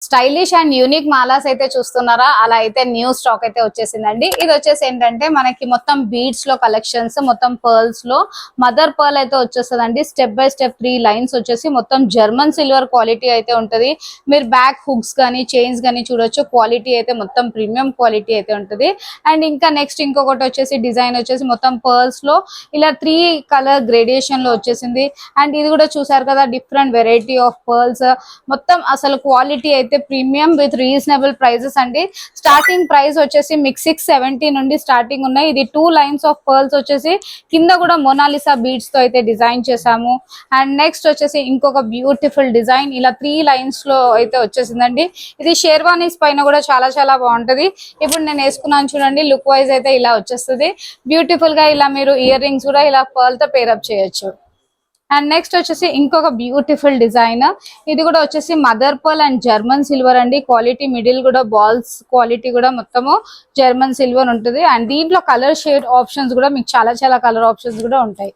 Stylish and unique మాలాస్ అయితే చూస్తున్నారా, అలా అయితే న్యూ స్టాక్ అయితే వచ్చేసిందండి. ఇది వచ్చేసి ఏంటంటే మనకి మొత్తం బీడ్స్ లో కలెక్షన్స్, మొత్తం పర్ల్స్ లో మదర్ పర్ల్ అయితే వచ్చేస్తుందండి. స్టెప్ బై స్టెప్ 3 లైన్స్ వచ్చేసి మొత్తం జర్మన్ సిల్వర్ క్వాలిటీ అయితే ఉంటది. మీరు బ్యాక్ హుక్స్ గానీ చైన్స్ గానీ చూడొచ్చు, క్వాలిటీ అయితే మొత్తం ప్రీమియం క్వాలిటీ అయితే ఉంటది. అండ్ ఇంకా నెక్స్ట్ ఇంకొకటి వచ్చేసి డిజైన్ వచ్చేసి మొత్తం పర్ల్స్ లో ఇలా 3 కలర్ గ్రేడియేషన్ లో వచ్చేసింది. అండ్ ఇది కూడా చూసారు కదా, డిఫరెంట్ వెరైటీ ఆఫ్ పర్ల్స్. మొత్తం అసలు క్వాలిటీ అయితే ప్రీమియం విత్ రీజనబుల్ ప్రైజెస్ అండి. స్టార్టింగ్ ప్రైస్ వచ్చేసి మీకు 670 నుండి స్టార్టింగ్ ఉన్నాయి. ఇది 2 లైన్స్ ఆఫ్ పర్ల్స్ వచ్చేసి కింద కూడా మొనాలిసా బీడ్స్ తో అయితే డిజైన్ చేసాము. అండ్ నెక్స్ట్ వచ్చేసి ఇంకొక బ్యూటిఫుల్ డిజైన్ ఇలా 3 లైన్స్ లో అయితే వచ్చేసిందండి. ఇది షేర్వానీస్ పైన కూడా చాలా చాలా బాగుంటది. ఇప్పుడు నేను వేసుకున్నాను చూడండి, లుక్ వైజ్ అయితే ఇలా వచ్చేస్తుంది. బ్యూటిఫుల్ గా ఇలా మీరు ఇయర్ రింగ్స్ కూడా ఇలా పర్ల్ తో పేరప్ చేయొచ్చు. అండ్ నెక్స్ట్ వచ్చేసి ఇంకొక బ్యూటిఫుల్ డిజైన్. ఇది కూడా వచ్చేసి mother pearl and German silver అండి. క్వాలిటీ మిడిల్ కూడా బాల్స్ క్వాలిటీ కూడా మొత్తము జర్మన్ సిల్వర్ ఉంటుంది. అండ్ దీంట్లో కలర్ షేడ్ ఆప్షన్స్ కూడా మీకు చాలా చాలా కలర్ ఆప్షన్స్ కూడా ఉంటాయి.